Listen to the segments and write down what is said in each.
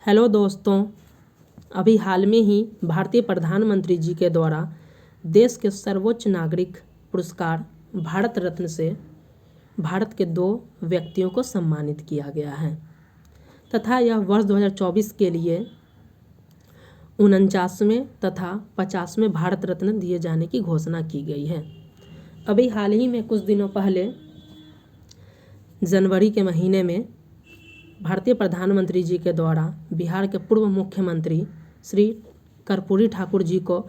Hello दोस्तों, अभी हाल में ही भारतीय प्रधानमंत्री जी के द्वारा देश के सर्वोच्च नागरिक पुरस्कार भारत रत्न से भारत के 2 व्यक्तियों को सम्मानित किया गया है तथा यह वर्ष 2024 के लिए 49वें तथा 50वें भारत रत्न दिए जाने की घोषणा की गई है। अभी हाल ही में कुछ दिनों पहले जनवरी के महीने में भारतीय प्रधानमंत्री जी के द्वारा बिहार के पूर्व मुख्यमंत्री श्री कर्पूरी ठाकुर जी को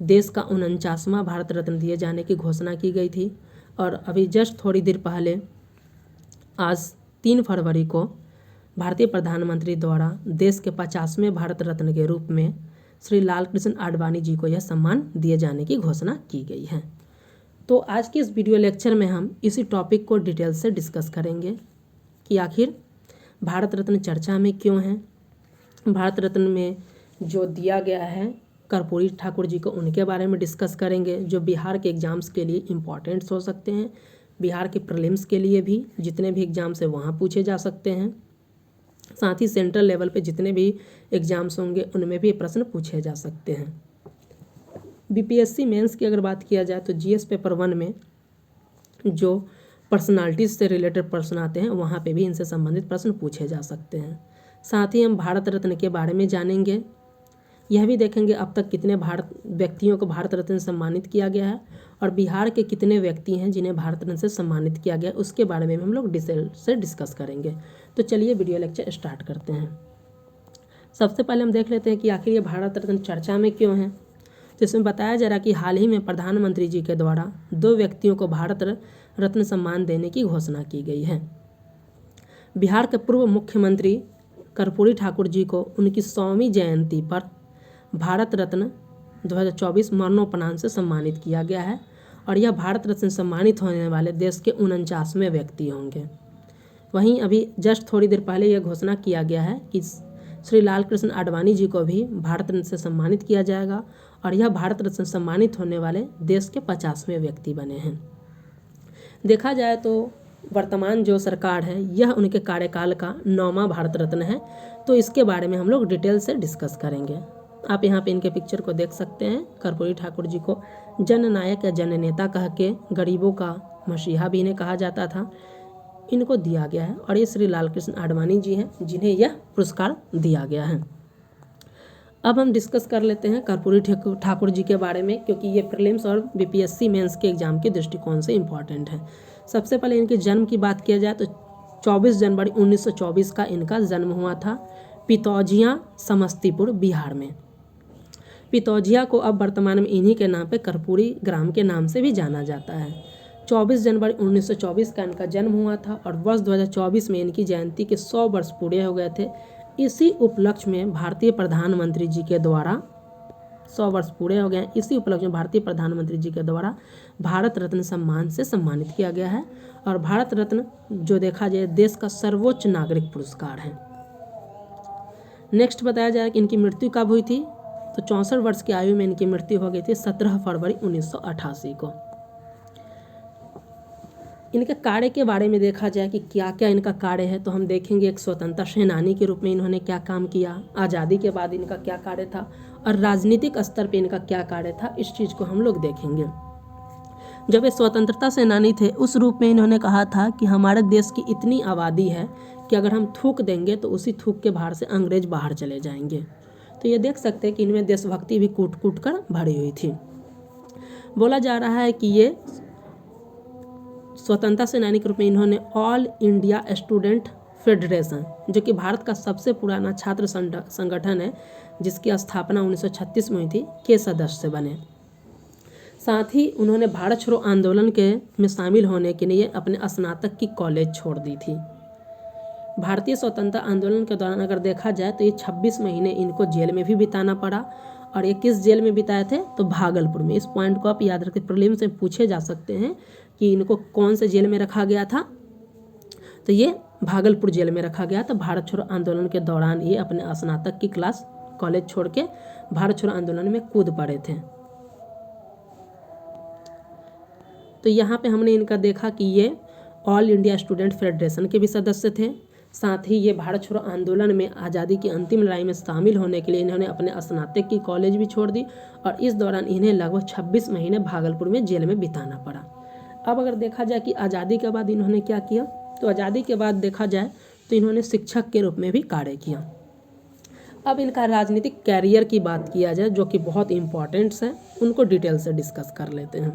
देश का 49वां भारत रत्न दिए जाने की घोषणा की गई थी। और अभी जस्ट थोड़ी देर पहले आज 3 फरवरी को भारतीय प्रधानमंत्री द्वारा देश के 50वें भारत रत्न के रूप में श्री लाल कृष्ण आडवाणी जी को यह सम्मान दिए जाने की घोषणा की गई है। तो आज के इस वीडियो लेक्चर में हम इसी टॉपिक को डिटेल से डिस्कस करेंगे कि आखिर भारत रत्न चर्चा में क्यों है, भारत रत्न में जो दिया गया है कर्पूरी ठाकुर जी को, उनके बारे में डिस्कस करेंगे जो बिहार के एग्ज़ाम्स के लिए इम्पॉर्टेंट्स हो सकते हैं, बिहार के प्रीलिम्स के लिए भी जितने भी एग्ज़ाम्स हैं वहाँ पूछे जा सकते हैं, साथ ही सेंट्रल लेवल पे जितने भी एग्ज़ाम्स होंगे उनमें भी प्रश्न पूछे जा सकते हैं। बीपीएससी मेंस की अगर बात किया जाए तो जीएस पेपर 1 में जो पर्सनालिटीज़ से रिलेटेड प्रश्न आते हैं वहाँ पे भी इनसे संबंधित प्रश्न पूछे जा सकते हैं। साथ ही हम भारत रत्न के बारे में जानेंगे, यह भी देखेंगे अब तक कितने व्यक्तियों को भारत रत्न से सम्मानित किया गया है और बिहार के कितने व्यक्ति हैं जिन्हें भारत रत्न से सम्मानित किया गया, उसके बारे में हम लोग डिटेल से डिस्कस करेंगे। तो चलिए वीडियो लेक्चर स्टार्ट करते हैं। सबसे पहले हम देख लेते हैं कि आखिर ये भारत रत्न चर्चा में क्यों है। तो इसमें बताया जा रहा कि हाल ही में प्रधानमंत्री जी के द्वारा 2 व्यक्तियों को भारत रत्न सम्मान देने की घोषणा की गई है। बिहार के पूर्व मुख्यमंत्री कर्पूरी ठाकुर जी को उनकी 100वीं जयंती पर भारत रत्न 2024 मरणोपरांत से सम्मानित किया गया है और यह भारत रत्न से सम्मानित होने वाले देश के 49वें व्यक्ति होंगे। वहीं अभी जस्ट थोड़ी देर पहले यह घोषणा किया गया है कि श्री लाल कृष्ण आडवाणी जी को भी भारत रत्न से सम्मानित किया जाएगा और यह भारत रत्न से सम्मानित होने वाले देश के 50वें व्यक्ति बने हैं। देखा जाए तो वर्तमान जो सरकार है यह उनके कार्यकाल का 9वां भारत रत्न है, तो इसके बारे में हम लोग डिटेल से डिस्कस करेंगे। आप यहाँ पे इनके पिक्चर को देख सकते हैं। कर्पूरी ठाकुर जी को जननायक या जननेता कह के, गरीबों का मसीहा भी इन्हें कहा जाता था, इनको दिया गया है। और ये श्री लाल कृष्ण आडवाणी जी हैं जिन्हें यह पुरस्कार दिया गया है। अब हम डिस्कस कर लेते हैं कर्पूरी ठाकुर जी के बारे में, क्योंकि ये प्रीलिम्स और बीपीएससी मेंस के एग्जाम के दृष्टिकोण से इम्पॉर्टेंट है। सबसे पहले इनके जन्म की बात किया जाए तो 24 जनवरी 1924 का इनका जन्म हुआ था पितौजिया, समस्तीपुर, बिहार में। पितौजिया को अब वर्तमान में इन्हीं के नाम पे कर्पूरी ग्राम के नाम से भी जाना जाता है। 24 जनवरी 1924 का इनका जन्म हुआ था और वर्ष 2024 में इनकी जयंती के 100 वर्ष पूरे हो गए थे। इसी उपलक्ष्य में भारतीय प्रधानमंत्री जी के द्वारा 100 वर्ष पूरे हो गए हैं। इसी उपलक्ष्य में भारतीय प्रधानमंत्री जी के द्वारा भारत रत्न सम्मान से सम्मानित किया गया है। और भारत रत्न जो देखा जाए देश का सर्वोच्च नागरिक पुरस्कार है। नेक्स्ट बताया जाए कि इनकी मृत्यु कब हुई थी, तो 64 वर्ष की आयु में इनकी मृत्यु हो गई थी 17 फरवरी 1988 को। इनके कार्य के बारे में देखा जाए कि क्या क्या इनका कार्य है, तो हम देखेंगे एक स्वतंत्रता सेनानी के रूप में इन्होंने क्या काम किया, आज़ादी के बाद इनका क्या कार्य था और राजनीतिक स्तर पे इनका क्या कार्य था, इस चीज़ को हम लोग देखेंगे। जब ये स्वतंत्रता सेनानी थे उस रूप में इन्होंने कहा था कि हमारे देश की इतनी आबादी है कि अगर हम थूक देंगे तो उसी थूक के बाहर से अंग्रेज बाहर चले जाएंगे। तो ये देख सकते हैं कि इनमें देशभक्ति भी कूट कूट कर भरी हुई थी। बोला जा रहा है कि ये स्वतंत्रता सेनानी के रूप में इन्होंने ऑल इंडिया स्टूडेंट फेडरेशन, जो कि भारत का सबसे पुराना छात्र संगठन है जिसकी स्थापना 1936 में हुई थी, के सदस्य बने। साथ ही उन्होंने भारत छोड़ो आंदोलन में शामिल होने के लिए अपने स्नातक की कॉलेज छोड़ दी थी। भारतीय स्वतंत्रता आंदोलन के दौरान अगर देखा जाए तो ये 26 महीने इनको जेल में भी बिताना पड़ा। और ये किस जेल में बिताए थे, तो भागलपुर में। इस पॉइंट को आप याद रखें, प्रीलिम से पूछे जा सकते हैं कि इनको कौन से जेल में रखा गया था, तो ये भागलपुर जेल में रखा गया था। भारत छोड़ो आंदोलन के दौरान ये अपने स्नातक की क्लास कॉलेज छोड़ के भारत छोड़ो आंदोलन में कूद पड़े थे। तो यहाँ पे हमने इनका देखा कि ये ऑल इंडिया स्टूडेंट फेडरेशन के भी सदस्य थे। साथ ही ये भारत छोड़ो आंदोलन में आज़ादी की अंतिम लड़ाई में शामिल होने के लिए इन्होंने अपने स्नातक की कॉलेज भी छोड़ दी और इस दौरान इन्हें लगभग 26 महीने भागलपुर में जेल में बिताना पड़ा। अब अगर देखा जाए कि आज़ादी के बाद इन्होंने क्या किया, तो आज़ादी के बाद देखा जाए तो इन्होंने शिक्षक के रूप में भी कार्य किया। अब इनका राजनीतिक कैरियर की बात किया जाए जो कि बहुत इंपॉर्टेंट्स है, उनको डिटेल से डिस्कस कर लेते हैं।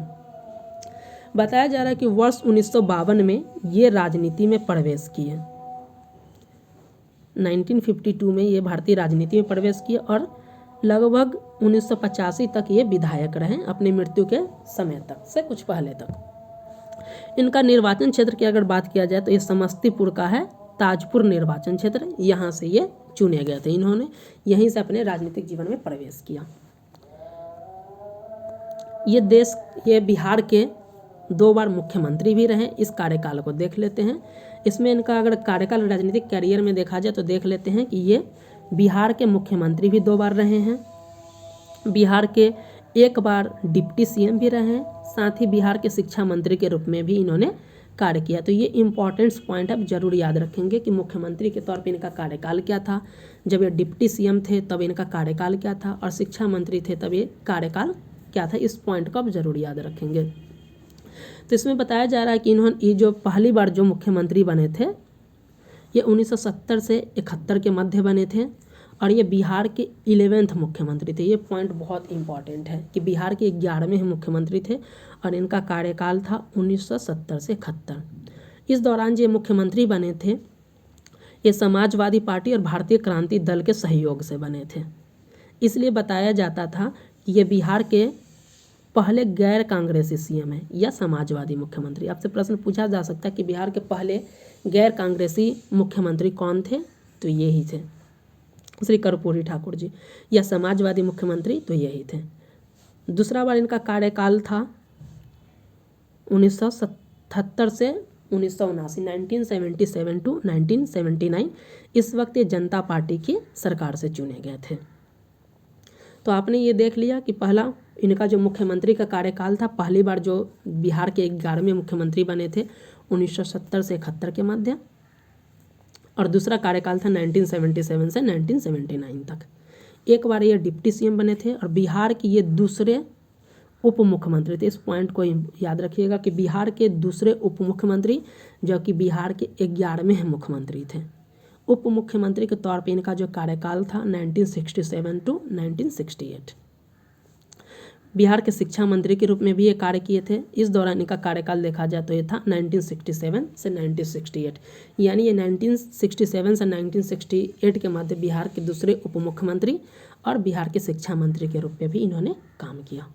बताया जा रहा है कि वर्ष 1952 में ये राजनीति में प्रवेश किए। 1952 में ये भारतीय राजनीति में प्रवेश किए और लगभग 1985 तक ये विधायक रहे, अपनी मृत्यु के समय तक से कुछ पहले तक। इनका निर्वाचन क्षेत्र की अगर बात किया जाए तो ये समस्तीपुर का है, ताजपुर निर्वाचन क्षेत्र, यहाँ से ये चुने गए थे। इन्होंने यहीं से अपने राजनीतिक जीवन में प्रवेश किया। ये बिहार के 2 बार मुख्यमंत्री भी रहे। इस कार्यकाल को देख लेते हैं। इसमें इनका अगर कार्यकाल राजनीतिक कैरियर में देखा जाए तो देख लेते हैं कि ये बिहार के मुख्यमंत्री भी 2 बार रहे हैं, बिहार के 1 बार डिप्टी सीएम भी रहे हैं, साथ ही बिहार के शिक्षा मंत्री के रूप में भी इन्होंने कार्य किया। तो ये इंपॉर्टेंट्स पॉइंट आप जरूर याद रखेंगे कि मुख्यमंत्री के तौर पे इनका कार्यकाल क्या था, जब ये डिप्टी सीएम थे तब इनका कार्यकाल क्या था, और शिक्षा मंत्री थे तब ये कार्यकाल क्या था। इस पॉइंट को आप जरूर याद रखेंगे। तो इसमें बताया जा रहा है कि इन्होंने ये जो पहली बार जो मुख्यमंत्री बने थे ये 1970 से 71 के मध्य बने थे और ये बिहार के 11वें मुख्यमंत्री थे। ये पॉइंट बहुत इंपॉर्टेंट है कि बिहार के 11वें मुख्यमंत्री थे और इनका कार्यकाल था 1970 से 71। इस दौरान जो मुख्यमंत्री बने थे ये समाजवादी पार्टी और भारतीय क्रांति दल के सहयोग से बने थे। इसलिए बताया जाता था कि ये बिहार के पहले गैर कांग्रेसी सीएम है या समाजवादी मुख्यमंत्री। आपसे प्रश्न पूछा जा सकता है कि बिहार के पहले गैर कांग्रेसी मुख्यमंत्री कौन थे, तो यही थे श्री कर्पूरी ठाकुर जी, या समाजवादी मुख्यमंत्री तो यही थे। दूसरा बार इनका कार्यकाल था 1977 से 1979, 1977 टू 1979। इस वक्त ये जनता पार्टी की सरकार से चुने गए थे। तो आपने ये देख लिया कि पहला इनका जो मुख्यमंत्री का कार्यकाल था, पहली बार जो बिहार के 11वें मुख्यमंत्री बने थे 1970 से 71 के मध्य, और दूसरा कार्यकाल था 1977 से 1979 तक। एक बार ये डिप्टी सीएम बने थे और बिहार के ये दूसरे उप मुख्यमंत्री थे। इस पॉइंट को याद रखिएगा कि बिहार के दूसरे उप मुख्यमंत्री जो कि बिहार के 11वें मुख्यमंत्री थे। उप मुख्यमंत्री के तौर पे इनका जो कार्यकाल था 1967 टू 1968। बिहार के शिक्षा मंत्री के रूप में भी ये कार्य किए थे। इस दौरान इनका कार्यकाल देखा जाए तो ये था 1967 से 1968, यानी ये 1967 से 1968 के मध्य बिहार के दूसरे उप मुख्यमंत्री और बिहार के शिक्षा मंत्री के रूप में भी इन्होंने काम किया।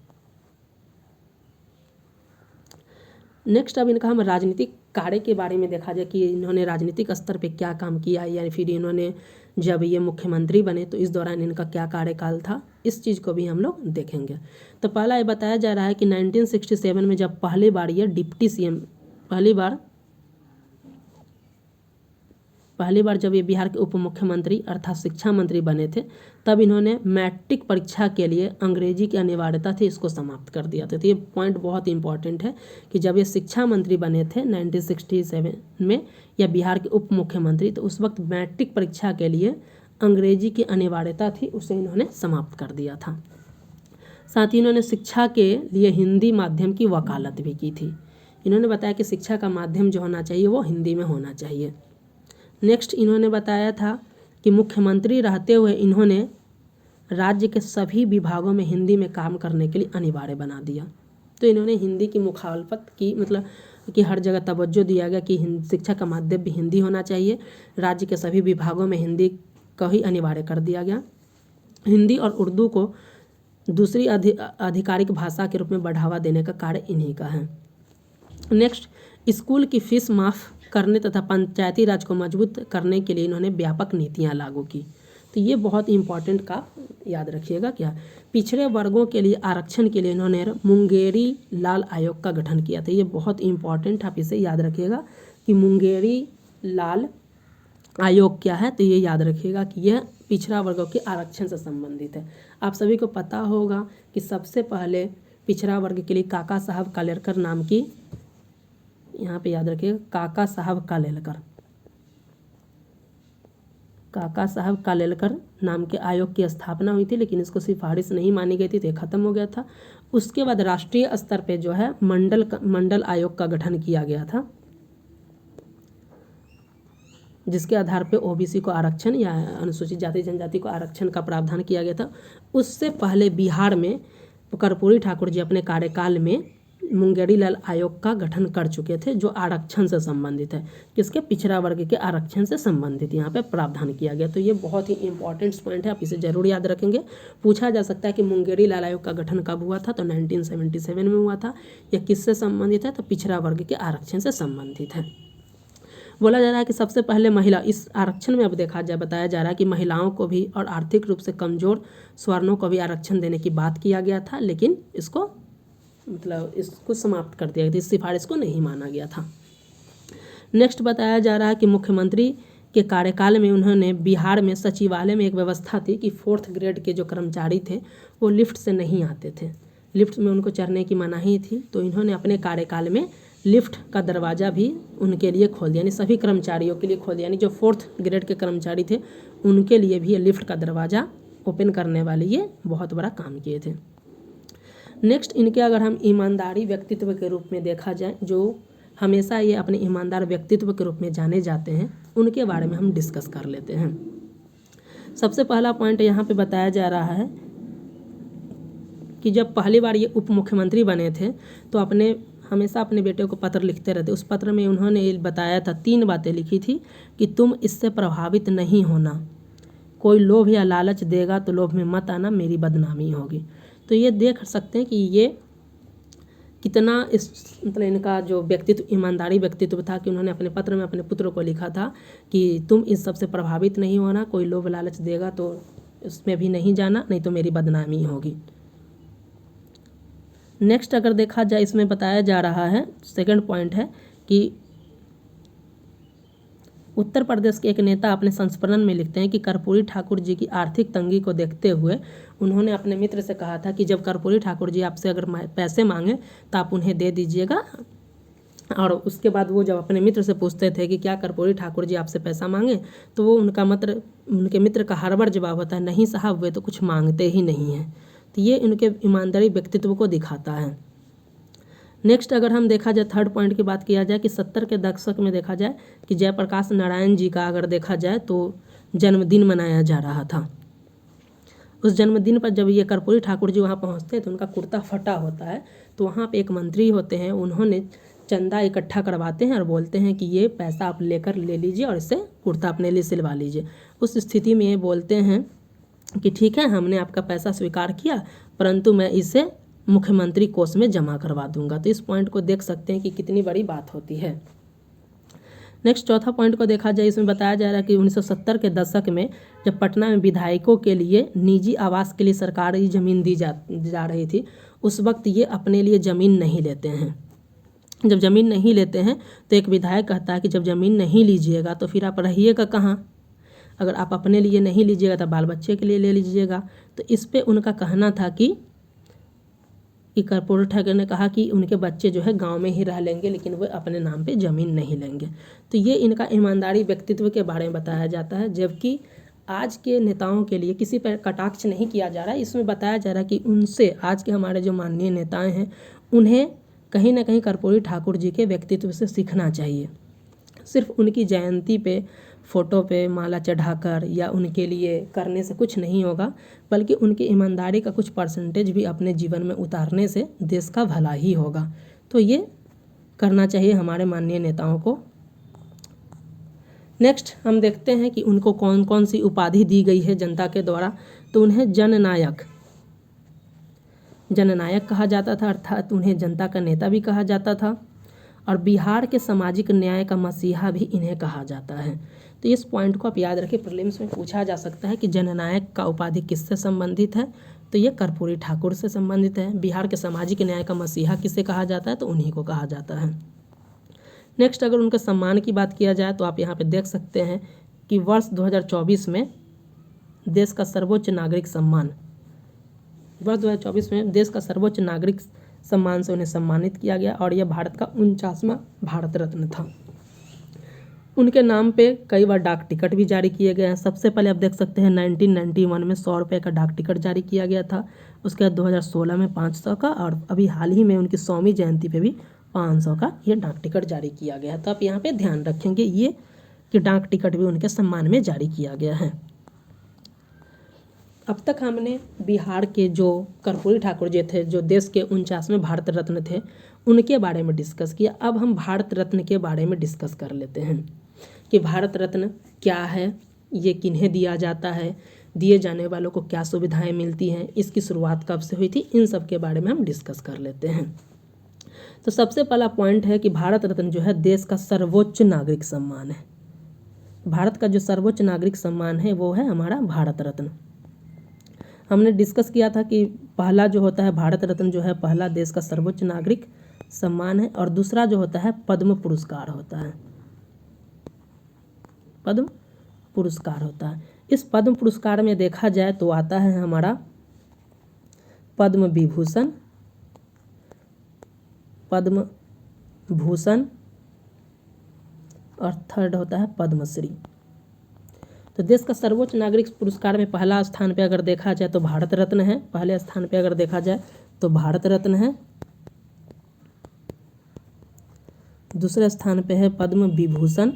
नेक्स्ट अब इनका हम राजनीतिक कार्य के बारे में देखा जाए कि इन्होंने राजनीतिक स्तर पे क्या काम किया, या फिर इन्होंने जब ये मुख्यमंत्री बने तो इस दौरान इनका क्या कार्यकाल था, इस चीज़ को भी हम लोग देखेंगे। तो पहला ये बताया जा रहा है कि 1967 में जब पहली बार ये डिप्टी सीएम पहली बार जब ये बिहार के उप मुख्यमंत्री अर्थात शिक्षा मंत्री बने थे तब इन्होंने मैट्रिक परीक्षा के लिए अंग्रेजी की अनिवार्यता थी इसको समाप्त कर दिया था। तो ये पॉइंट बहुत इंपॉर्टेंट है कि जब ये शिक्षा मंत्री बने थे 1967 में या बिहार के उप मुख्यमंत्री, तो उस वक्त मैट्रिक परीक्षा के लिए अंग्रेजी की अनिवार्यता थी, उसे इन्होंने समाप्त कर दिया था। साथ ही इन्होंने शिक्षा के लिए हिंदी माध्यम की वकालत भी की थी। इन्होंने बताया कि शिक्षा का माध्यम जो होना चाहिए वो हिंदी में होना चाहिए। नेक्स्ट इन्होंने बताया था कि मुख्यमंत्री रहते हुए इन्होंने राज्य के सभी विभागों में हिंदी में काम करने के लिए अनिवार्य बना दिया। तो इन्होंने हिंदी की मुखालफत की, मतलब कि हर जगह तवज्जो दिया गया कि शिक्षा का माध्यम भी हिंदी होना चाहिए। राज्य के सभी विभागों में हिंदी का ही अनिवार्य कर दिया गया। हिंदी और उर्दू को दूसरी आधिकारिक भाषा के रूप में बढ़ावा देने का कार्य इन्हीं का है। नेक्स्ट, स्कूल की फीस माफ़ करने तथा पंचायती राज को मजबूत करने के लिए इन्होंने व्यापक नीतियां लागू की। तो ये बहुत इंपॉर्टेंट का याद रखिएगा। क्या पिछड़े वर्गों के लिए आरक्षण के लिए इन्होंने मुंगेरी लाल आयोग का गठन किया था। ये बहुत इंपॉर्टेंट, आप इसे याद रखिएगा कि मुंगेरी लाल आयोग क्या है। तो ये याद रखिएगा कि यह पिछड़ा वर्गों के आरक्षण से संबंधित है। आप सभी को पता होगा कि सबसे पहले पिछड़ा वर्ग के लिए काका साहब कालेलकर नाम की, यहाँ पे याद रखिएगा काका साहब कालेलकर, काका साहब कालेलकर नाम के आयोग की स्थापना हुई थी, लेकिन इसको सिफारिश नहीं मानी गई थी, तो ये खत्म हो गया था। उसके बाद राष्ट्रीय स्तर पे जो है मंडल आयोग का गठन किया गया था, जिसके आधार पे ओबीसी को आरक्षण या अनुसूचित जाति जनजाति को आरक्षण का प्रावधान किया गया था। उससे पहले बिहार में कर्पूरी ठाकुर जी अपने कार्यकाल में मुंगेरी लाल आयोग का गठन कर चुके थे, जो आरक्षण से संबंधित है, किसके, पिछड़ा वर्ग के आरक्षण से संबंधित यहाँ पे प्रावधान किया गया। तो ये बहुत ही इंपॉर्टेंट पॉइंट है, आप इसे जरूर याद रखेंगे। पूछा जा सकता है कि मुंगेरी लाल आयोग का गठन कब हुआ था, तो 1977 में हुआ था। यह किससे संबंधित है, तो पिछड़ा वर्ग के आरक्षण से संबंधित है। बोला जा रहा है कि सबसे पहले महिला, इस आरक्षण में अब देखा जाए बताया जा रहा है कि महिलाओं को भी और आर्थिक रूप से कमजोर स्वर्णों को भी आरक्षण देने की बात किया गया था, लेकिन इसको समाप्त कर दिया गया था, इस सिफारिश को नहीं माना गया था। नेक्स्ट बताया जा रहा है कि मुख्यमंत्री के कार्यकाल में उन्होंने बिहार में सचिवालय में एक व्यवस्था थी कि 4th ग्रेड के जो कर्मचारी थे वो लिफ्ट से नहीं आते थे, लिफ्ट में उनको चढ़ने की मनाही थी, तो इन्होंने अपने कार्यकाल में लिफ्ट का दरवाज़ा भी उनके लिए खोल दिया, यानी सभी कर्मचारियों के लिए खोल दिया, यानी जो 4th ग्रेड के कर्मचारी थे उनके लिए भी ये लिफ्ट का दरवाज़ा ओपन करने वाले ये बहुत बड़ा काम किए थे। नेक्स्ट, इनके अगर हम ईमानदारी व्यक्तित्व के रूप में देखा जाए, जो हमेशा ये अपने ईमानदार व्यक्तित्व के रूप में जाने जाते हैं, उनके बारे में हम डिस्कस कर लेते हैं। सबसे पहला पॉइंट यहाँ पे बताया जा रहा है कि जब पहली बार ये उप मुख्यमंत्री बने थे तो हमेशा अपने बेटे को पत्र लिखते रहते। उस पत्र में उन्होंने बताया था, 3 बातें लिखी थी कि तुम इससे प्रभावित नहीं होना, कोई लोभ या लालच देगा तो लोभ में मत आना, मेरी बदनामी होगी। तो ये देख सकते हैं कि ये कितना इनका जो व्यक्तित्व ईमानदारी व्यक्तित्व था कि उन्होंने अपने पत्र में अपने पुत्र को लिखा था कि तुम इस सब से प्रभावित नहीं होना, कोई लोभ लालच देगा तो उसमें भी नहीं जाना, नहीं तो मेरी बदनामी होगी। नेक्स्ट अगर देखा जाए, इसमें बताया जा रहा है, सेकंड पॉइंट है कि उत्तर प्रदेश के एक नेता अपने संस्मरण में लिखते हैं कि कर्पूरी ठाकुर जी की आर्थिक तंगी को देखते हुए उन्होंने अपने मित्र से कहा था कि जब कर्पूरी ठाकुर जी आपसे अगर पैसे मांगे तो आप उन्हें दे दीजिएगा। और उसके बाद वो जब अपने मित्र से पूछते थे कि क्या कर्पूरी ठाकुर जी आपसे पैसा मांगे, तो वो उनके मित्र का हर बार जवाब होता है, नहीं साहब, वे तो कुछ मांगते ही नहीं हैं। तो ये उनके ईमानदारी व्यक्तित्व को दिखाता है। नेक्स्ट अगर हम देखा जाए, थर्ड पॉइंट की बात किया जाए कि 70 के दशक में देखा जाए कि जयप्रकाश नारायण जी का अगर देखा जाए तो जन्मदिन मनाया जा रहा था। उस जन्मदिन पर जब ये कर्पूरी ठाकुर जी वहाँ पहुँचते हैं तो उनका कुर्ता फटा होता है, तो वहाँ पे एक मंत्री होते हैं, उन्होंने चंदा इकट्ठा करवाते हैं और बोलते हैं कि ये पैसा आप ले लीजिए और इससे कुर्ता अपने लिए सिलवा लीजिए। उस स्थिति में ये बोलते हैं कि ठीक है, हमने आपका पैसा स्वीकार किया, परंतु मैं इसे मुख्यमंत्री कोष में जमा करवा दूंगा। तो इस पॉइंट को देख सकते हैं कि कितनी बड़ी बात होती है। नेक्स्ट चौथा पॉइंट को देखा जाए, इसमें बताया जा रहा है कि 1970 के दशक में जब पटना में विधायकों के लिए निजी आवास के लिए सरकारी ज़मीन दी जा रही थी, उस वक्त ये अपने लिए ज़मीन नहीं लेते हैं। जब ज़मीन नहीं लेते हैं तो एक विधायक कहता है कि जब ज़मीन नहीं लीजिएगा तो फिर आप रहिएगा कहाँ, अगर आप अपने लिए नहीं लीजिएगा तो बाल बच्चे के लिए ले लीजिएगा। तो इस पे उनका कहना था कि कर्पूरी ठाकुर ने कहा कि उनके बच्चे जो है गांव में ही रह लेंगे, लेकिन वो अपने नाम पे ज़मीन नहीं लेंगे। तो ये इनका ईमानदारी व्यक्तित्व के बारे में बताया जाता है, जबकि आज के नेताओं के लिए किसी पर कटाक्ष नहीं किया जा रहा है। इसमें बताया जा रहा है कि उनसे आज के हमारे जो माननीय नेताएँ हैं उन्हें कहीं ना कहीं कर्पूरी ठाकुर जी के व्यक्तित्व से सीखना चाहिए। सिर्फ उनकी जयंती पे फ़ोटो पे माला चढ़ाकर या उनके लिए करने से कुछ नहीं होगा, बल्कि उनकी ईमानदारी का कुछ परसेंटेज भी अपने जीवन में उतारने से देश का भला ही होगा। तो ये करना चाहिए हमारे माननीय नेताओं को। नेक्स्ट हम देखते हैं कि उनको कौन कौन सी उपाधि दी गई है जनता के द्वारा। तो उन्हें जननायक कहा जाता था, अर्थात उन्हें जनता का नेता भी कहा जाता था, और बिहार के सामाजिक न्याय का मसीहा भी इन्हें कहा जाता है। तो इस पॉइंट को आप याद रखिए, प्रीलिम्स में पूछा जा सकता है कि जननायक का उपाधि किससे संबंधित है, तो ये कर्पूरी ठाकुर से संबंधित है। बिहार के सामाजिक न्याय का मसीहा किसे कहा जाता है, तो उन्हीं को कहा जाता है। नेक्स्ट अगर उनके सम्मान की बात किया जाए तो आप यहाँ पे देख सकते हैं कि वर्ष 2024 में देश का सर्वोच्च नागरिक सम्मान, वर्ष 2024 में देश का सर्वोच्च नागरिक सम्मान से उन्हें सम्मानित किया गया और यह भारत का 49वां भारत रत्न था। उनके नाम पे कई बार डाक टिकट भी जारी किए गए हैं। सबसे पहले आप देख सकते हैं 1991 में 100 रुपये का डाक टिकट जारी किया गया था। उसके बाद 2016 में 500 का, और अभी हाल ही में उनकी 100वीं जयंती पे भी 500 का ये डाक टिकट जारी किया गया है। तो आप यहाँ पे ध्यान रखेंगे ये कि डाक टिकट भी उनके सम्मान में जारी किया गया है। अब तक हमने बिहार के जो कर्पूरी ठाकुर जी थे, जो देश के 49वें भारत रत्न थे, उनके बारे में डिस्कस किया। अब हम भारत रत्न के बारे में डिस्कस कर लेते हैं कि भारत रत्न क्या है, ये किन्हें दिया जाता है, दिए जाने वालों को क्या सुविधाएं मिलती हैं, इसकी शुरुआत कब से हुई थी, इन सब के बारे में हम डिस्कस कर लेते हैं। तो सबसे पहला पॉइंट है कि भारत रत्न जो है देश का सर्वोच्च नागरिक सम्मान है। भारत का जो सर्वोच्च नागरिक सम्मान है वो है हमारा भारत रत्न। हमने डिस्कस किया था कि पहला जो होता है भारत रत्न जो है पहला देश का सर्वोच्च नागरिक सम्मान है, और दूसरा जो होता है पद्म पुरस्कार होता है। पद्म पुरस्कार होता है। इस पद्म पुरस्कार में देखा जाए तो आता है हमारा पद्म विभूषण, पद्म भूषण, और थर्ड होता है पद्मश्री। तो देश का सर्वोच्च नागरिक पुरस्कार में पहला स्थान पे अगर देखा जाए तो भारत रत्न है। पहले स्थान पे अगर देखा जाए तो भारत रत्न है। दूसरे स्थान पे है पद्म विभूषण,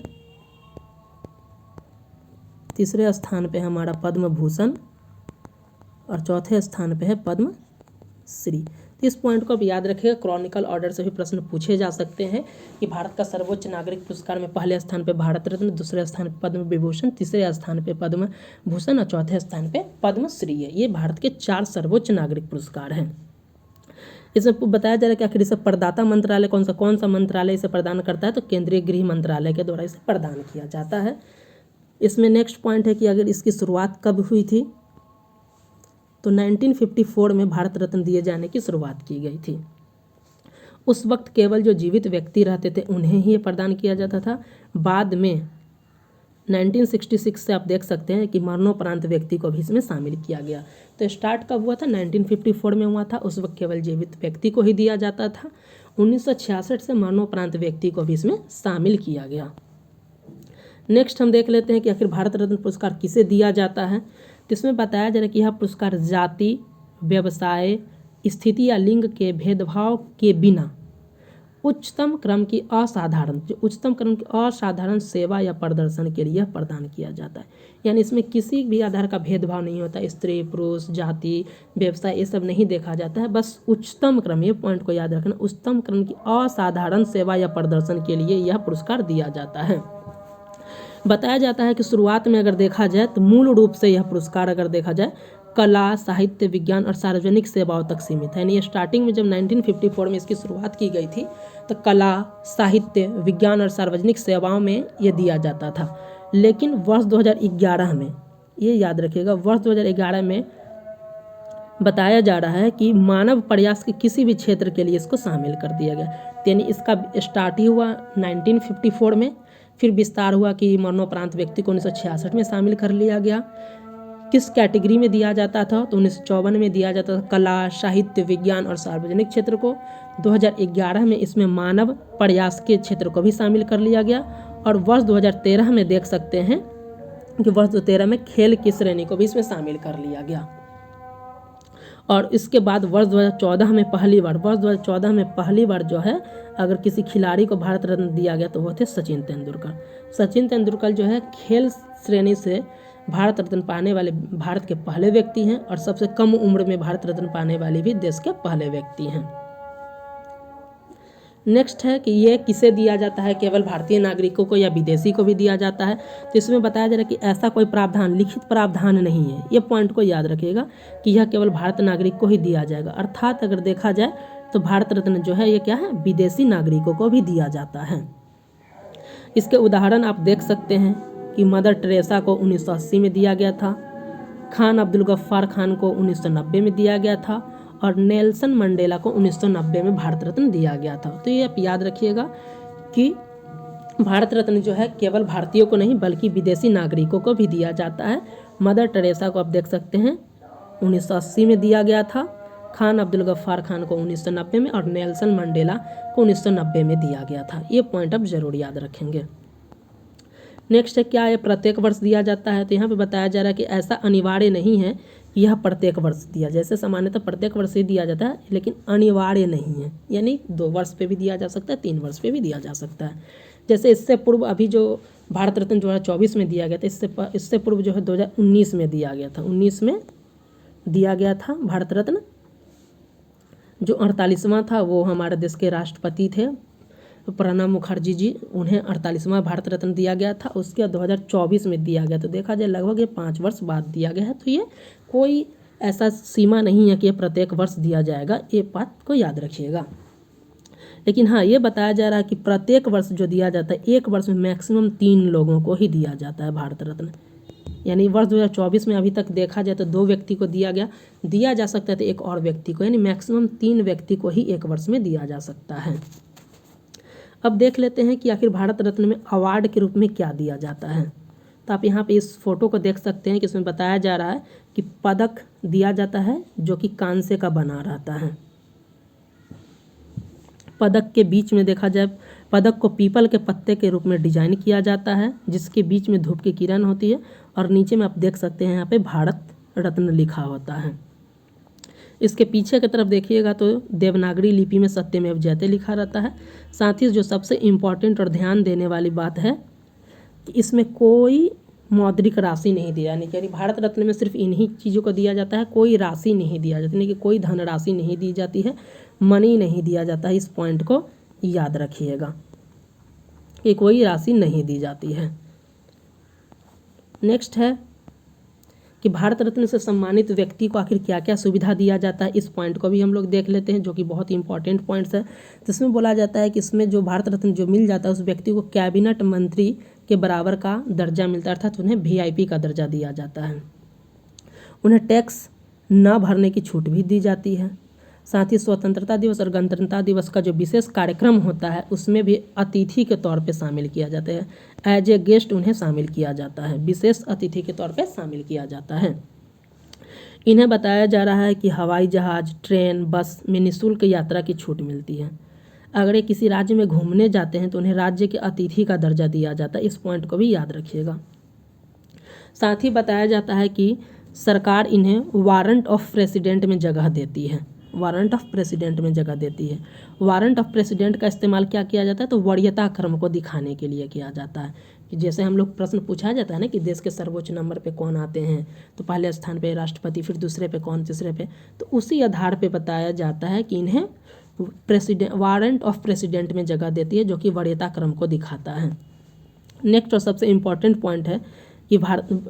तीसरे स्थान पे हमारा पद्म भूषण, और चौथे स्थान पे है पद्मश्री। तो इस पॉइंट को आप याद रखिएगा। क्रॉनिकल ऑर्डर से भी प्रश्न पूछे जा सकते हैं कि भारत का सर्वोच्च नागरिक पुरस्कार में पहले स्थान पे भारत रत्न, दूसरे स्थान पे पद्म विभूषण, तीसरे स्थान पे पद्म भूषण, और चौथे स्थान पे पद्मश्री है। ये भारत के 4 सर्वोच्च नागरिक पुरस्कार हैं। इसमें बताया जा रहा है कि आखिर इसे प्रदाता मंत्रालय कौन सा मंत्रालय इसे प्रदान करता है, तो केंद्रीय गृह मंत्रालय के द्वारा इसे प्रदान किया जाता है। इसमें नेक्स्ट पॉइंट है कि अगर इसकी शुरुआत कब हुई थी, तो 1954 में भारत रत्न दिए जाने की शुरुआत की गई थी। उस वक्त केवल जो जीवित व्यक्ति रहते थे उन्हें ही प्रदान किया जाता था। बाद में 1966 से आप देख सकते हैं कि मरणोपरांत व्यक्ति को भी इसमें शामिल किया गया। तो स्टार्ट कब हुआ था, 1954 में हुआ था। उस वक्त केवल जीवित व्यक्ति को ही दिया जाता था। 1966 से मरणोपरांत व्यक्ति को भी इसमें शामिल किया गया। नेक्स्ट हम देख लेते हैं कि आखिर भारत रत्न पुरस्कार किसे दिया जाता है। तो इसमें बताया जा रहा है कि यह पुरस्कार जाति, व्यवसाय, स्थिति या लिंग के भेदभाव के बिना उच्चतम क्रम की असाधारण सेवा या प्रदर्शन के लिए प्रदान किया जाता है। यानी इसमें किसी भी आधार का भेदभाव नहीं होता, स्त्री पुरुष जाति व्यवसाय ये सब नहीं देखा जाता है। बस उच्चतम क्रम, ये पॉइंट को याद रखना, उच्चतम क्रम की असाधारण सेवा या प्रदर्शन के लिए यह पुरस्कार दिया जाता है। बताया जाता है कि शुरुआत में अगर देखा जाए तो मूल रूप से यह पुरस्कार अगर देखा जाए कला, साहित्य, विज्ञान और सार्वजनिक सेवाओं तक सीमित है। यानी स्टार्टिंग में जब 1954 में इसकी शुरुआत की गई थी तो कला, साहित्य, विज्ञान और सार्वजनिक सेवाओं में ये दिया जाता था। लेकिन वर्ष 2011 में, ये याद रखिएगा, वर्ष 2011 में बताया जा रहा है कि मानव प्रयास के किसी भी क्षेत्र के लिए इसको शामिल कर दिया गया। यानी इसका स्टार्ट ही हुआ 1954 में, फिर विस्तार हुआ कि मरणोपरांत व्यक्ति को 1966 में शामिल कर लिया गया। किस कैटेगरी में दिया जाता था, तो 1954 में दिया जाता था कला, साहित्य, विज्ञान और सार्वजनिक क्षेत्र को। 2011 में इसमें मानव प्रयास के क्षेत्र को भी शामिल कर लिया गया। और वर्ष 2013 में देख सकते हैं कि वर्ष 2013 में खेल की श्रेणी को भी इसमें शामिल कर लिया गया। और इसके बाद वर्ष 2014 में पहली बार जो है अगर किसी खिलाड़ी को भारत रत्न दिया गया तो वो थे सचिन तेंदुलकर। सचिन तेंदुलकर जो है खेल श्रेणी से भारत रत्न पाने वाले भारत के पहले व्यक्ति हैं, और सबसे कम उम्र में भारत रत्न पाने वाले भी देश के पहले व्यक्ति हैं। नेक्स्ट है कि ये किसे दिया जाता है, केवल भारतीय नागरिकों को या विदेशी को भी दिया जाता है। तो इसमें बताया जा रहा है कि ऐसा कोई प्रावधान, लिखित प्रावधान नहीं है। ये पॉइंट को याद रखिएगा कि यह केवल भारत नागरिक को ही दिया जाएगा। अर्थात अगर देखा जाए तो भारत रत्न जो है ये क्या है, विदेशी नागरिकों को भी दिया जाता है। इसके उदाहरण आप देख सकते हैं कि मदर टेरेसा को 1980 में दिया गया था, खान अब्दुल गफ्फार खान को 1990 में दिया गया था, और नेल्सन मंडेला को 1990 में भारत रत्न दिया गया था। तो ये आप याद रखिएगा कि भारत रत्न जो है केवल भारतीयों को नहीं बल्कि विदेशी नागरिकों को भी दिया जाता है। मदर टेरेसा को आप देख सकते हैं 1980 में दिया गया था, खान अब्दुल गफ्फार खान को 1990 में, और नेल्सन मंडेला को 1990 में दिया गया था। ये पॉइंट आप जरूर याद रखेंगे। नेक्स्ट है क्या ये प्रत्येक वर्ष दिया जाता है, तो यहाँ पे बताया जा रहा है कि ऐसा अनिवार्य नहीं है कि यह प्रत्येक वर्ष दिया, जैसे सामान्यतः प्रत्येक वर्ष ही दिया जाता है लेकिन अनिवार्य नहीं है, यानी 2 वर्ष पे भी दिया जा सकता है, 3 वर्ष पे भी दिया जा सकता है। जैसे इससे पूर्व अभी जो भारत रत्न 2024 में दिया गया था, इससे पूर्व जो है 2019 में दिया गया था, 19 में दिया गया था भारत रत्न। जो 48वां था वो हमारे देश के राष्ट्रपति थे प्रणब मुखर्जी जी, उन्हें 48वां भारत रत्न दिया गया था। उसके बाद 2024 में दिया गया, तो देखा जाए लगभग ये 5 वर्ष बाद दिया गया है। तो ये कोई ऐसा सीमा नहीं है कि ये प्रत्येक वर्ष दिया जाएगा, ये बात को याद रखिएगा। लेकिन हाँ, ये बताया जा रहा है कि प्रत्येक वर्ष जो दिया जाता है, एक वर्ष में मैक्सिमम 3 लोगों को ही दिया जाता है भारत रत्न। यानी वर्ष 2024 में अभी तक देखा जाए तो 2 व्यक्ति को दिया जा सकता है, तो एक और व्यक्ति को, यानी मैक्सिमम 3 व्यक्ति को ही एक वर्ष में दिया जा सकता है। अब देख लेते हैं कि आखिर भारत रत्न में अवार्ड के रूप में क्या दिया जाता है। तो आप यहाँ पे इस फोटो को देख सकते हैं कि इसमें बताया जा रहा है कि पदक दिया जाता है जो कि कांसे का बना रहता है। पदक के बीच में देखा जाए, पदक को पीपल के पत्ते के रूप में डिजाइन किया जाता है, जिसके बीच में धूप की किरण होती है, और नीचे में आप देख सकते हैं यहाँ पे भारत रत्न लिखा होता है। इसके पीछे की तरफ देखिएगा तो देवनागरी लिपि में सत्यमेव जयते लिखा रहता है। साथ ही जो सबसे इम्पॉर्टेंट और ध्यान देने वाली बात है कि इसमें कोई मौद्रिक राशि नहीं दी, यानी कि भारत रत्न में सिर्फ इन्हीं चीज़ों को दिया जाता है, कोई राशि नहीं दिया जाती, यानी कि कोई धनराशि नहीं दी जाती है, मनी नहीं दिया जाता है। इस पॉइंट को याद रखिएगा कि कोई राशि नहीं दी जाती है। नेक्स्ट है कि भारत रत्न से सम्मानित व्यक्ति को आखिर क्या क्या सुविधा दिया जाता है, इस पॉइंट को भी हम लोग देख लेते हैं, जो कि बहुत ही इंपॉर्टेंट पॉइंट्स है। जिसमें बोला जाता है कि इसमें जो भारत रत्न जो मिल जाता है उस व्यक्ति को कैबिनेट मंत्री के बराबर का दर्जा मिलता है, अर्थात उन्हें VIP का दर्जा दिया जाता है। उन्हें टैक्स न भरने की छूट भी दी जाती है। साथ ही स्वतंत्रता दिवस और गणतंत्रता दिवस का जो विशेष कार्यक्रम होता है उसमें भी अतिथि के तौर पे शामिल किया जाता है, एज ए गेस्ट उन्हें शामिल किया जाता है, विशेष अतिथि के तौर पे शामिल किया जाता है। इन्हें बताया जा रहा है कि हवाई जहाज, ट्रेन, बस में निःशुल्क यात्रा की छूट मिलती है। अगर ये किसी राज्य में घूमने जाते हैं तो उन्हें राज्य के अतिथि का दर्जा दिया जाता है, इस पॉइंट को भी याद रखिएगा। साथ ही बताया जाता है कि सरकार इन्हें वारंट ऑफ प्रेसिडेंट में जगह देती है, वारंट ऑफ प्रेसिडेंट में जगह देती है। वारंट ऑफ प्रेसिडेंट का इस्तेमाल क्या किया जाता है, तो वरीयता क्रम को दिखाने के लिए किया जाता है। कि जैसे हम लोग प्रश्न पूछा जाता है ना कि देश के सर्वोच्च नंबर पे कौन आते हैं, तो पहले स्थान पे राष्ट्रपति, फिर दूसरे पे कौन, तीसरे पे, तो उसी आधार पे बताया जाता है कि इन्हें वारंट ऑफ प्रेसिडेंट में जगह देती है, जो कि वरीयता क्रम को दिखाता है। नेक्स्ट और सबसे इम्पॉर्टेंट पॉइंट है कि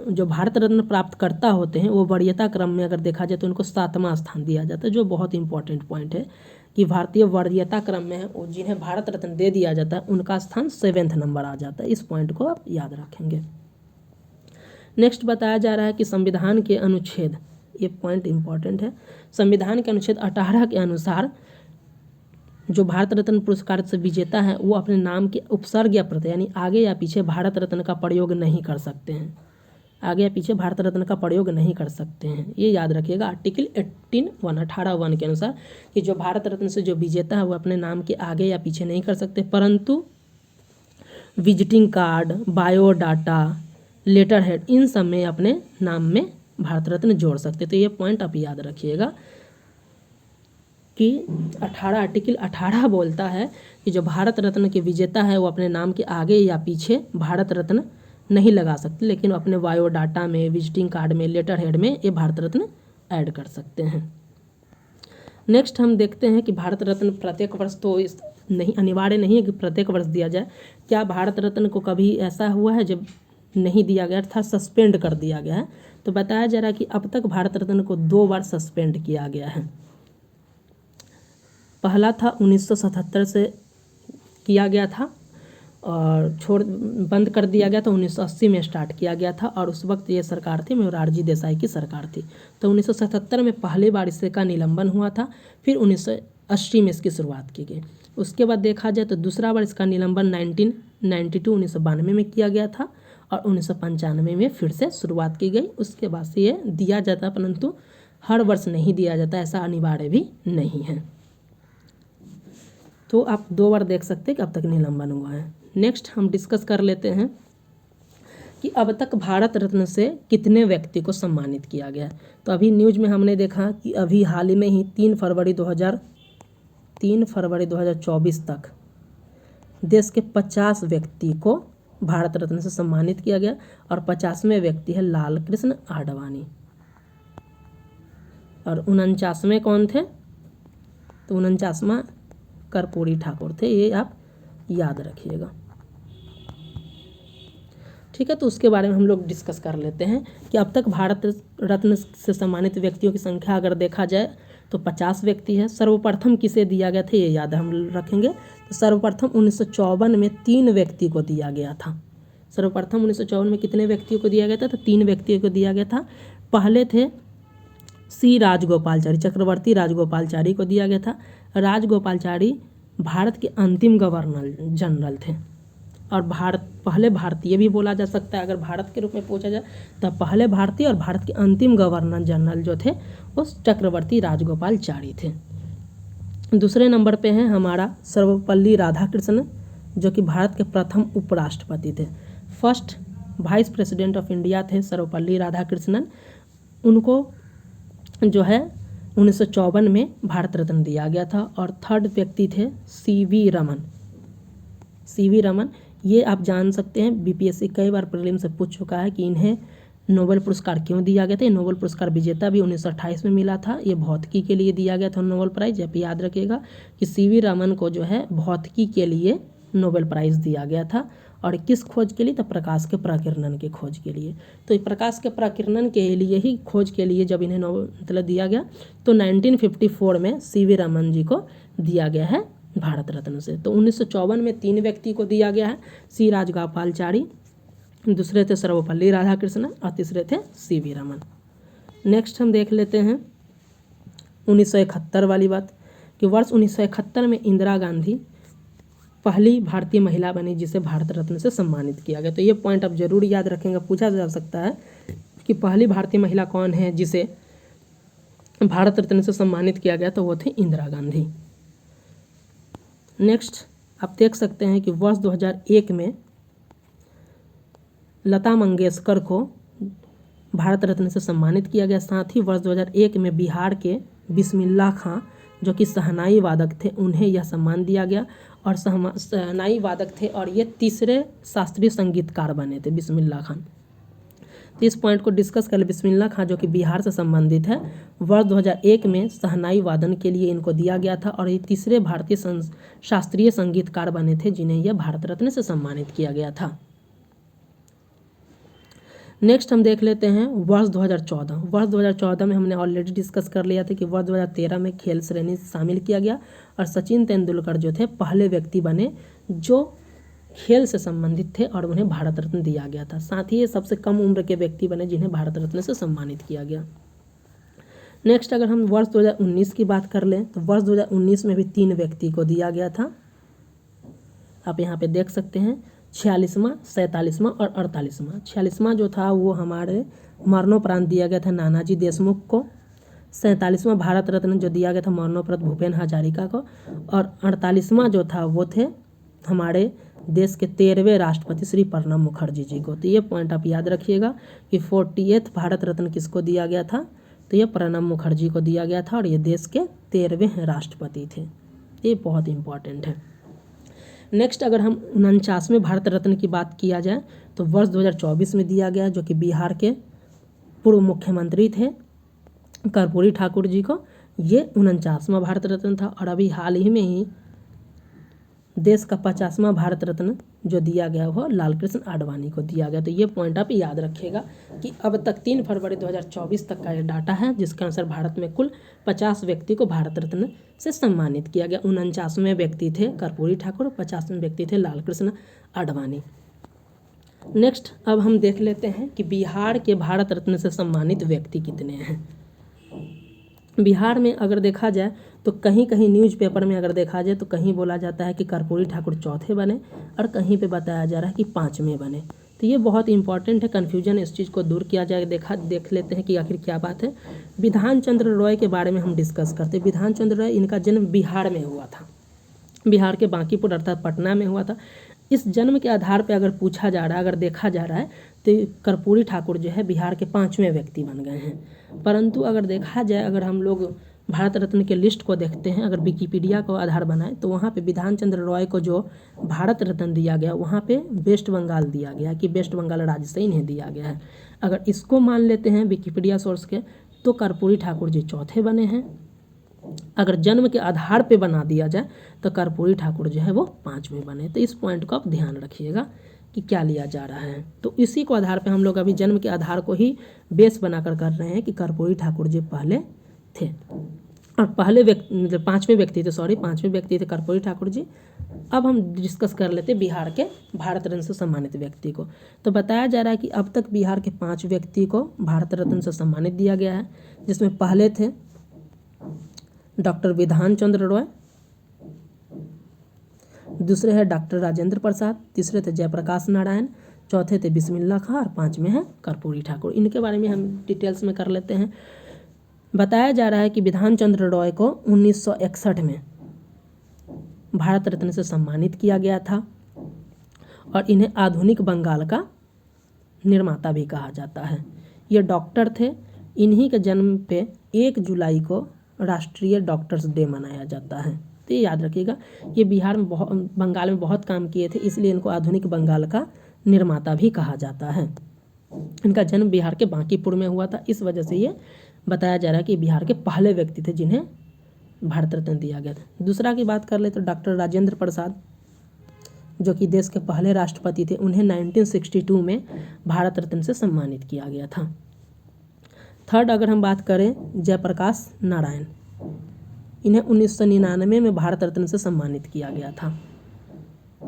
जो भारत रत्न प्राप्तकर्ता होते हैं वो वरीयता क्रम में अगर देखा जाए तो उनको 7वां स्थान दिया जाता है, जो बहुत इंपॉर्टेंट पॉइंट है कि भारतीय वरीयता क्रम में है जिन्हें भारत रत्न दे दिया जाता है उनका स्थान 7वें नंबर आ जाता है। इस पॉइंट को आप याद रखेंगे। नेक्स्ट बताया जा रहा है कि संविधान के अनुच्छेद, ये पॉइंट इंपॉर्टेंट है, संविधान के अनुच्छेद 18 के अनुसार जो भारत रत्न पुरस्कार से विजेता है वो अपने नाम के उपसर्ग या प्रत्यय यानी आगे या पीछे भारत रत्न का प्रयोग नहीं कर सकते हैं, आगे या पीछे भारत रत्न का प्रयोग नहीं कर सकते हैं। ये याद रखिएगा आर्टिकल 18(1) के अनुसार कि जो भारत रत्न से जो विजेता है वो अपने नाम के आगे या पीछे नहीं कर सकते, परंतु visiting card, biodata, letter head, इन सब में अपने नाम में भारत रत्न जोड़ सकते। तो ये पॉइंट आप याद रखिएगा कि आर्टिकल 18 बोलता है कि जो भारत रत्न के विजेता है वो अपने नाम के आगे या पीछे भारत रत्न नहीं लगा सकते, लेकिन अपने बायोडाटा में, विजिटिंग कार्ड में, लेटर हेड में ये भारत रत्न ऐड कर सकते हैं। नेक्स्ट हम देखते हैं कि भारत रत्न प्रत्येक वर्ष तो नहीं, अनिवार्य नहीं है कि प्रत्येक वर्ष दिया जाए। क्या भारत रत्न को कभी ऐसा हुआ है जब नहीं दिया गया था, सस्पेंड कर दिया गया है? तो बताया जा रहा है कि अब तक भारत रत्न को 2 बार सस्पेंड किया गया है। पहला था 1977 से किया गया था और बंद कर दिया गया था, 1980 में स्टार्ट किया गया था, और उस वक्त ये सरकार थी मोरारजी देसाई की सरकार थी। तो 1977 में पहली बार इसका निलंबन हुआ था, फिर 1980 में इसकी शुरुआत की गई। उसके बाद देखा जाए तो दूसरा बार इसका निलंबन 1992 में किया गया था, और 1995 में फिर से शुरुआत की गई। उसके बाद से ये दिया जाता, परंतु हर वर्ष नहीं दिया जाता, ऐसा अनिवार्य भी नहीं है। तो आप 2 बार देख सकते हैं कि अब तक निलंबन हुआ है। नेक्स्ट हम डिस्कस कर लेते हैं कि अब तक भारत रत्न से कितने व्यक्ति को सम्मानित किया गया है। तो अभी न्यूज़ में हमने देखा कि अभी हाल ही में ही 3 फरवरी 2024 तक देश के 50 व्यक्ति को भारत रत्न से सम्मानित किया गया और 50वें व्यक्ति है लाल कृष्ण आडवाणी। और 49वें कौन थे? तो 49वां कर्पूरी ठाकुर थे, ये आप याद रखिएगा। ठीक है, तो उसके बारे में हम लोग डिस्कस कर लेते हैं कि अब तक भारत रत्न से सम्मानित व्यक्तियों की संख्या अगर देखा जाए तो 50 व्यक्ति है। सर्वप्रथम किसे दिया गया था ये याद हम रखेंगे। तो सर्वप्रथम 1954 में 3 व्यक्ति को दिया गया था। सर्वप्रथम 1954 में कितने व्यक्तियों को दिया गया था? तो 3 व्यक्तियों को दिया गया था। पहले थे सी राजगोपालचारी, चक्रवर्ती राजगोपालचारी को दिया गया था। राजगोपालचारी भारत के अंतिम गवर्नर जनरल थे और पहले भारतीय भी बोला जा सकता है अगर भारत के रूप में पूछा जाए तो पहले भारतीय, और भारत के अंतिम गवर्नर जनरल जो थे वो चक्रवर्ती राजगोपालचारी थे। दूसरे नंबर पे हैं हमारा सर्वपल्ली राधाकृष्णन, जो कि भारत के प्रथम उपराष्ट्रपति थे। First vice president of India थे सर्वपल्ली राधाकृष्णन। उनको जो है 1954 में भारत रत्न दिया गया था। और थर्ड व्यक्ति थे सीवी रमन। ये आप जान सकते हैं, बीपीएससी कई बार प्रीलिम से पूछ चुका है कि इन्हें नोबेल पुरस्कार क्यों दिया गया था। नोबेल पुरस्कार विजेता भी 1928 में मिला था। ये भौतिकी के लिए दिया गया था नोबेल प्राइज। आप याद रखिएगा कि सीवी रमन को जो है भौतिकी के लिए नोबेल प्राइज़ दिया गया था। और किस खोज के लिए? तो प्रकाश के प्रकीर्णन के खोज के लिए। तो प्रकाश के प्रकीर्णन के लिए ही खोज के लिए जब इन्हें मतलब दिया गया तो 1954 में सीवी रमन जी को दिया गया है भारत रत्न से। तो 1954 में 3 व्यक्ति को दिया गया है, सी राजगोपालचारी, दूसरे थे सर्वपल्ली राधाकृष्णन और तीसरे थे सीवी रमन। नेक्स्ट हम देख लेते हैं 1971 वाली बात कि वर्ष 1971 में इंदिरा गांधी पहली भारतीय महिला बनी जिसे भारत रत्न से सम्मानित किया गया। तो ये पॉइंट आप जरूर याद रखेंगे, पूछा जा सकता है कि पहली भारतीय महिला कौन है जिसे भारत रत्न से सम्मानित किया गया। तो वो थी इंदिरा गांधी। नेक्स्ट आप देख सकते हैं कि वर्ष 2001 में लता मंगेशकर को भारत रत्न से सम्मानित किया गया। साथ ही वर्ष 2001 में बिहार के बिस्मिल्लाह खां जो कि शहनाई वादक थे उन्हें यह सम्मान दिया गया। और शहनाई वादक थे और ये तीसरे शास्त्रीय संगीतकार बने थे बिस्मिल्लाह खां। तो इस पॉइंट को डिस्कस कर ले। बिस्मिल्लाह खां जो कि बिहार से संबंधित है, वर्ष 2001 में शहनाई वादन के लिए इनको दिया गया था और ये तीसरे भारतीय शास्त्रीय संगीतकार बने थे जिन्हें यह भारत रत्न से सम्मानित किया गया था। नेक्स्ट हम देख लेते हैं वर्ष 2014। वर्ष 2014 में हमने ऑलरेडी डिस्कस कर लिया था कि वर्ष 2013 में खेल श्रेणी शामिल किया गया और सचिन तेंदुलकर जो थे पहले व्यक्ति बने जो खेल से संबंधित थे और उन्हें भारत रत्न दिया गया था। साथ ही ये सबसे कम उम्र के व्यक्ति बने जिन्हें भारत रत्न से सम्मानित किया गया। नेक्स्ट अगर हम वर्ष 2019 की बात कर लें तो वर्ष 2019 में भी 3 व्यक्ति को दिया गया था। आप यहाँ पे देख सकते हैं 46वां, 47वां और 48वां। 46वां जो था वो हमारे मरणोपरांत दिया गया था नानाजी देशमुख को। 47वां भारत रत्न जो दिया गया था मरणोपरांत भूपेन हजारिका को। और 48वां जो था वो थे हमारे देश के 13वें राष्ट्रपति श्री प्रणब मुखर्जी जी को। तो ये पॉइंट आप याद रखिएगा कि 48th भारत रत्न किसको दिया गया था? तो ये प्रणब मुखर्जी को दिया गया था और ये देश के 13वें राष्ट्रपति थे। ये बहुत इंपॉर्टेंट है। नेक्स्ट अगर हम 49वें भारत रत्न की बात किया जाए तो वर्ष 2024 में दिया गया जो कि बिहार के पूर्व मुख्यमंत्री थे कर्पूरी ठाकुर जी को। ये 49वां भारत रत्न था। और अभी हाल ही में ही देश का 50वां भारत रत्न जो दिया गया वो लालकृष्ण आडवाणी को दिया गया। तो ये पॉइंट आप याद रखिएगा कि अब तक 3 फरवरी 2024 तक का ये डाटा है जिसके अनुसार भारत में कुल 50 व्यक्ति को भारत रत्न से सम्मानित किया गया। 49वें व्यक्ति थे कर्पूरी ठाकुर, 50वें व्यक्ति थे लालकृष्ण आडवाणी। नेक्स्ट अब हम देख लेते हैं कि बिहार के भारत रत्न से सम्मानित व्यक्ति कितने हैं। बिहार में अगर देखा जाए तो कहीं कहीं न्यूज़पेपर में अगर देखा जाए तो कहीं बोला जाता है कि कर्पूरी ठाकुर चौथे बने और कहीं पे बताया जा रहा है कि 5वें बने। तो ये बहुत इंपॉर्टेंट है, कन्फ्यूजन इस चीज़ को दूर किया जाए। देख लेते हैं कि आखिर क्या बात है। विधान चंद्र रॉय के बारे में हम डिस्कस करते हैं। विधान चंद्र रॉय, इनका जन्म बिहार में हुआ था, बिहार के बांकीपुर अर्थात पटना में हुआ था। इस जन्म के आधार पर अगर पूछा जा रहा है, अगर देखा जा रहा है तो कर्पूरी ठाकुर जो है बिहार के 5वें व्यक्ति बन गए हैं। परंतु अगर देखा जाए, अगर हम लोग भारत रत्न के लिस्ट को देखते हैं, अगर विकिपीडिया को आधार बनाए तो वहाँ पे बिधान चंद्र रॉय को जो भारत रत्न दिया गया वहाँ पे वेस्ट बंगाल दिया गया कि वेस्ट बंगाल राज्य से इन्हें दिया गया है। अगर इसको मान लेते हैं विकिपीडिया सोर्स के, तो कर्पूरी ठाकुर जी चौथे बने हैं। अगर जन्म के आधार पे बना दिया जाए तो कर्पूरी ठाकुर जो है वो 5वें बने। तो इस पॉइंट को आप ध्यान रखिएगा कि क्या लिया जा रहा है। तो इसी को आधार पे हम लोग अभी जन्म के आधार को ही बेस बनाकर कर रहे हैं कि कर्पूरी ठाकुर जी पहले थे और पहले व्यक्ति मतलब 5वें व्यक्ति थे, 5वें व्यक्ति थे कर्पूरी ठाकुर जी। अब हम डिस्कस कर लेते बिहार के भारत रत्न से सम्मानित व्यक्ति को। तो बताया जा रहा है कि अब तक बिहार के 5 व्यक्ति को भारत रत्न से सम्मानित दिया गया है, जिसमें पहले थे डॉक्टर बिधान चंद्र रॉय, दूसरे हैं डॉक्टर राजेंद्र प्रसाद, तीसरे थे जयप्रकाश नारायण, चौथे थे बिस्मिल्लाह खां और 5वें हैं कर्पूरी ठाकुर। इनके बारे में हम डिटेल्स में कर लेते हैं। बताया जा रहा है कि बिधान चंद्र रॉय को 1961 में भारत रत्न से सम्मानित किया गया था और इन्हें आधुनिक बंगाल का निर्माता भी कहा जाता है। ये डॉक्टर थे। इन्हीं के जन्म पे 1 जुलाई को राष्ट्रीय डॉक्टर्स डे मनाया जाता है। तो ये याद रखिएगा, ये बिहार में बंगाल में बहुत काम किए थे, इसलिए इनको आधुनिक बंगाल का निर्माता भी कहा जाता है। इनका जन्म बिहार के बांकीपुर में हुआ था, इस वजह से ये बताया जा रहा है कि बिहार के पहले व्यक्ति थे जिन्हें भारत रत्न दिया गया था। दूसरा की बात कर ले तो डॉक्टर राजेंद्र प्रसाद, जो कि देश के पहले राष्ट्रपति थे, उन्हें 1962 में भारत रत्न से सम्मानित किया गया था। थर्ड अगर हम बात करें जयप्रकाश नारायण, इन्हें 1999 में भारत रत्न से सम्मानित किया गया था।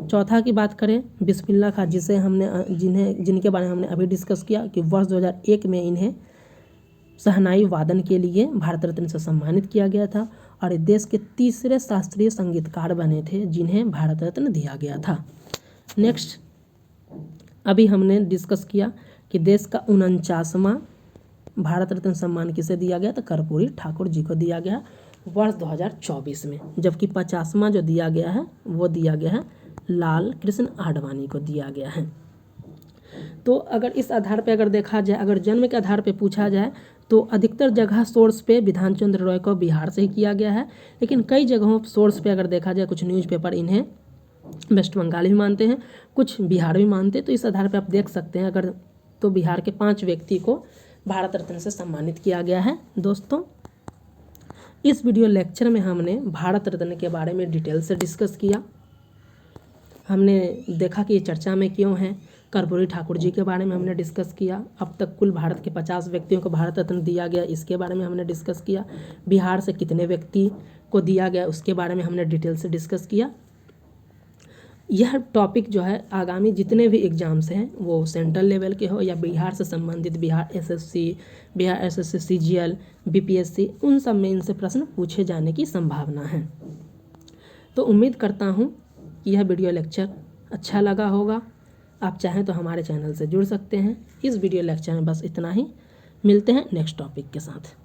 चौथा की बात करें बिस्मिल्लाह खां, जिनके बारे में हमने अभी डिस्कस किया कि वर्ष 2001 में इन्हें शहनाई वादन के लिए भारत रत्न से सम्मानित किया गया था और ये देश के तीसरे शास्त्रीय संगीतकार बने थे जिन्हें भारत रत्न दिया गया था। नेक्स्ट अभी हमने डिस्कस किया कि देश का 49वां भारत रत्न सम्मान किसे दिया गया, तो कर्पूरी ठाकुर जी को दिया गया वर्ष 2024 में, जबकि 50वां जो दिया गया है वो दिया गया है लाल कृष्ण आडवाणी को दिया गया है। तो अगर इस आधार पे अगर देखा जाए, अगर जन्म के आधार पे पूछा जाए तो अधिकतर जगह सोर्स पे बिधान चंद्र रॉय को बिहार से ही किया गया है, लेकिन कई जगहों सोर्स पे अगर देखा जाए कुछ न्यूज़पेपर इन्हें वेस्ट बंगाल भी मानते हैं, कुछ बिहार भी मानते हैं। तो इस आधार पे आप देख सकते हैं अगर तो बिहार के 5 व्यक्ति को भारत रत्न से सम्मानित किया गया है। दोस्तों, इस वीडियो लेक्चर में हमने भारत रत्न के बारे में डिटेल से डिस्कस किया। हमने देखा कि ये चर्चा में क्यों है। कर्पूरी ठाकुर जी के बारे में हमने डिस्कस किया। अब तक कुल भारत के 50 व्यक्तियों को भारत रत्न दिया गया, इसके बारे में हमने डिस्कस किया। बिहार से कितने व्यक्ति को दिया गया उसके बारे में हमने डिटेल से डिस्कस किया। यह टॉपिक जो है आगामी जितने भी एग्ज़ाम्स हैं वो सेंट्रल लेवल के हो या बिहार से संबंधित, बिहार एसएससी सीजीएल, बीपीएससी, उन सब में इनसे प्रश्न पूछे जाने की संभावना है। तो उम्मीद करता हूँ कि यह वीडियो लेक्चर अच्छा लगा होगा। आप चाहें तो हमारे चैनल से जुड़ सकते हैं। इस वीडियो लेक्चर में बस इतना ही। मिलते हैं नेक्स्ट टॉपिक के साथ।